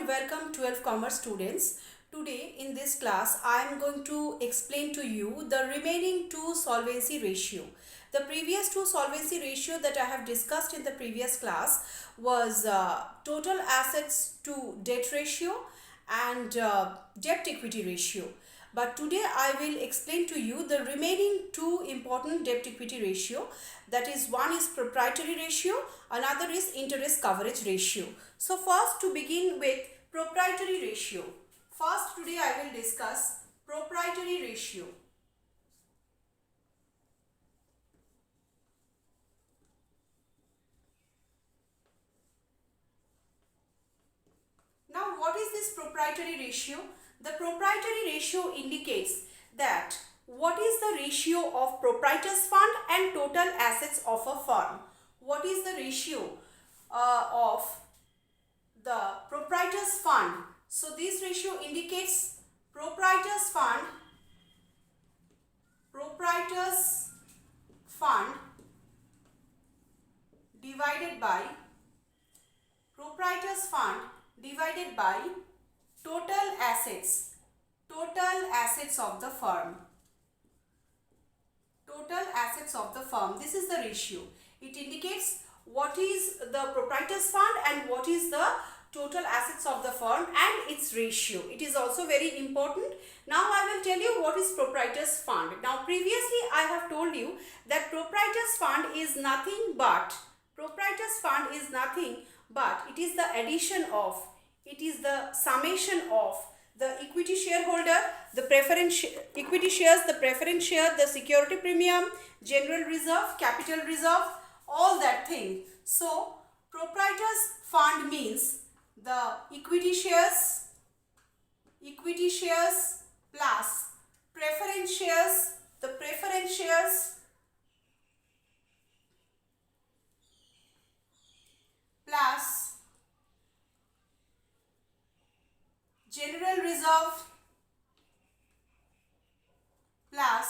welcome 12 Commerce students. Today in this class I am going to explain to you the remaining two solvency ratio. The previous two solvency ratio that I have discussed in the previous class was total assets to debt ratio and debt equity ratio. But today I will explain to you the remaining two important debt equity ratio, that is, one is proprietary ratio, another is interest coverage ratio. So first, to begin with proprietary ratio. First, today I will discuss proprietary ratio. Now what is this proprietary ratio? The proprietary ratio indicates that what is the ratio of proprietor's fund and total assets of a firm. What is the ratio of the proprietor's fund? So this ratio indicates proprietor's fund divided by total assets of the firm. This is the ratio. It indicates what is the proprietor's fund and what is the total assets of the firm and its ratio. It is also very important. Now I will tell you what is proprietor's fund. Now previously I have told you that proprietor's fund is nothing but it is the addition of, it is the summation of the equity shareholder, the preference equity shares, the preference share, the security premium, general reserve, capital reserve, all that thing. So proprietor's fund means the equity shares plus preference shares, the preference shares plus general reserve plus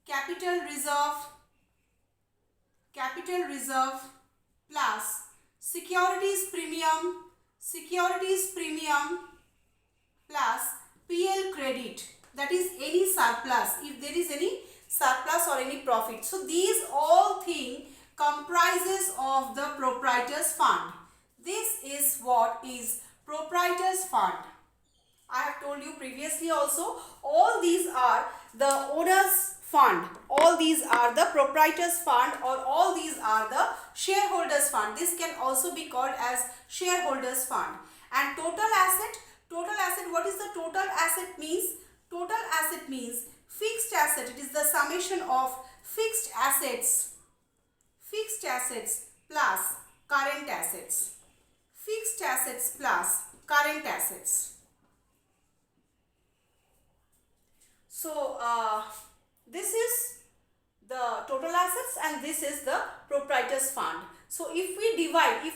capital reserve plus securities premium plus PL credit, that is any surplus, if there is any surplus or any profit. So these all things comprises of the proprietor's fund. This is what is proprietor's fund. I have told you previously also, all these are the owner's fund, all these are the proprietor's fund, or all these are the shareholders fund. This can also be called as shareholders fund. And total asset, what is the total asset means? Total asset means fixed asset. It is the summation of fixed assets plus current assets. Fixed assets plus current assets. So this is the total assets and this is the proprietor's fund. So if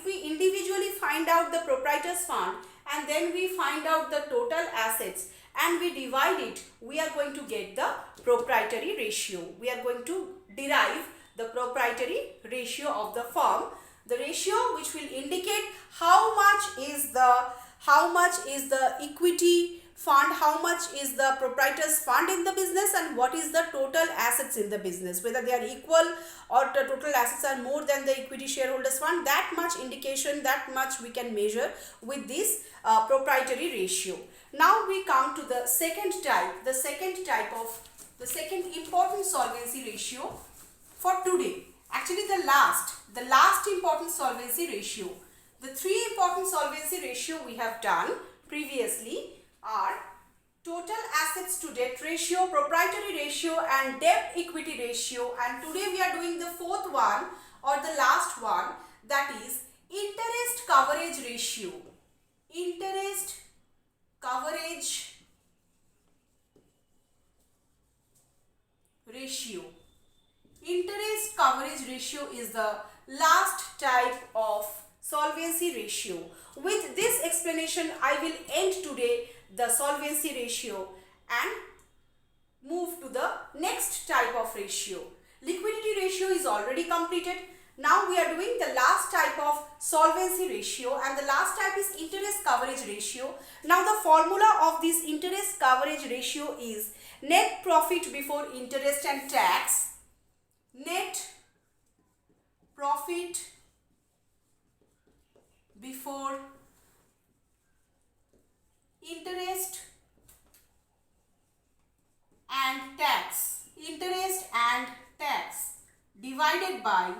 we individually find out the proprietor's fund and then we find out the total assets and we divide it, we are going to get the proprietary ratio. We are going to derive the proprietary ratio of the firm, the ratio which will indicate how much is the equity fund, how much is the proprietor's fund in the business, and what is the total assets in the business, whether they are equal or the total assets are more than the equity shareholders fund. That much indication, that much we can measure with this proprietary ratio. Now we come to the second important solvency ratio for today. Actually the last important solvency ratio. The three important solvency ratio we have done previously are total assets to debt ratio, proprietary ratio and debt equity ratio, and today we are doing the fourth one or the last one, that is interest coverage ratio. Interest coverage ratio is the last type of solvency ratio. With this explanation I will end today the solvency ratio and move to the next type of ratio. Liquidity ratio is already completed. Now we are doing the last type of solvency ratio, and the last type is interest coverage coverage ratio. Now the formula of this interest coverage ratio is net profit before interest and tax. Net profit before interest and tax. Interest and tax divided by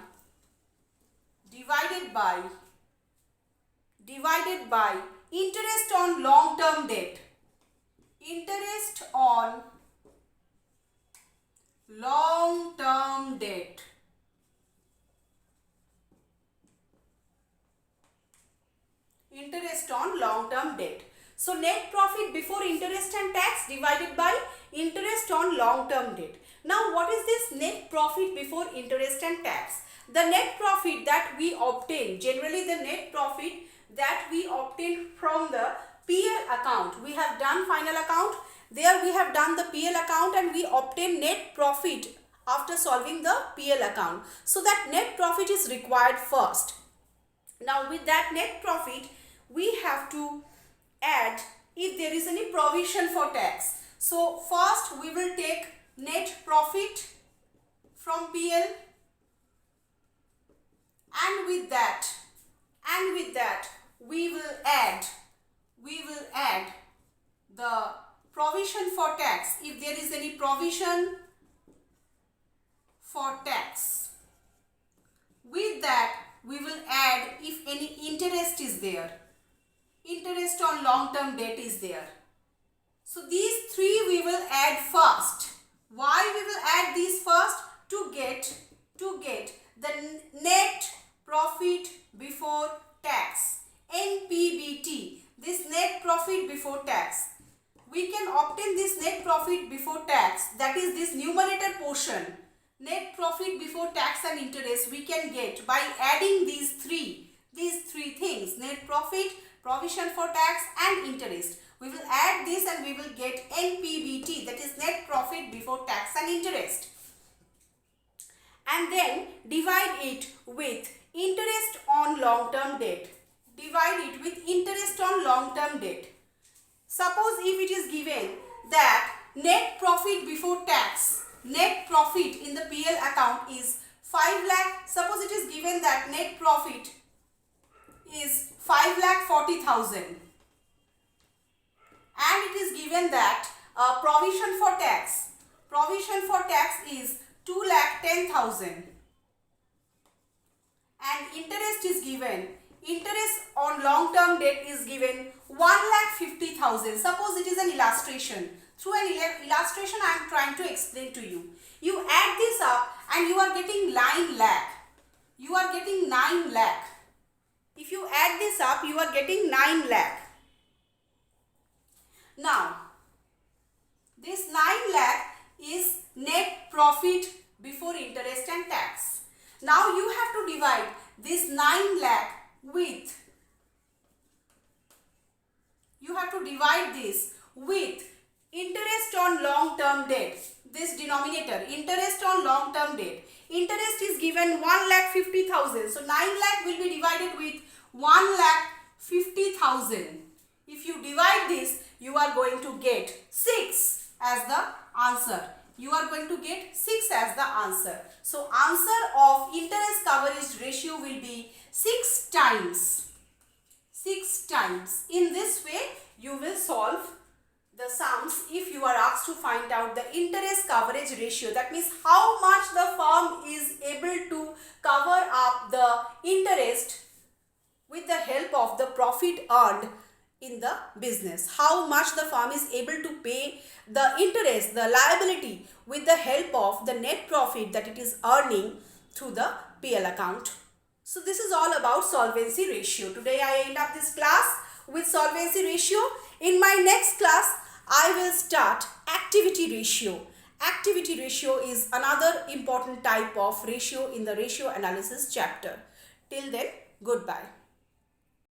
interest on long term debt. Interest on long term debt. Interest on long term debt. So net profit before interest and tax divided by interest on long term debt. Now what is this net profit before interest and tax? The net profit that we obtain, generally the net profit that we obtain from the PL account. We have done final account, there we have done the PL account and we obtain net profit after solving the PL account. So that net profit is required first. Now with that net profit, we have to add if there is any provision for tax. So first we will take net profit from PL, and with that we will add the provision for tax if there is any provision for tax. With that we will add if any interest is there. Interest on long term debt is there. So these three we will add first. Why we will add these first? To get the net profit before tax, NPBT. This net profit before tax. We can obtain this net profit before tax, that is this numerator portion. Net profit before tax and interest we can get by adding these three things: net profit, provision for tax and interest. We will add this and we will get NPBT, that is net profit before tax and interest. And then divide it with interest on long term debt. Divide it with interest on long term debt. Suppose if it is given that net profit before tax, net profit in the PL account is 5 lakh. Suppose it is given that net profit is 5,40,000 and it is given that provision for tax is 2,10,000 and interest is given, interest on long term debt is given 1,50,000. Suppose it is an illustration. Through an illustration I am trying to explain to you. You add this up and you are getting 9 lakh. You are getting 9 lakh. If you add this up, you are getting 9 lakh. Now, this 9 lakh is net profit before interest and tax. Now, you have to divide this 9 lakh with, interest on long term debt. This denominator, interest on long term debt. Interest is given 1,50,000. So 9 lakh will be divided with 1,50,000. If you divide this, you are going to get 6 as the answer. You are going to get 6 as the answer. So answer of interest coverage ratio will be 6 times. 6 times. In this way, you will solve the sums if you are asked to find out the interest coverage ratio. That means how much the firm is able to cover up the interest with the help of the profit earned in the business. How much the firm is able to pay the interest, the liability, with the help of the net profit that it is earning through the PL account. So this is all about solvency ratio. Today I end up this class with solvency ratio. In my next class, I will start activity ratio. Activity ratio is another important type of ratio in the ratio analysis chapter. Till then, goodbye.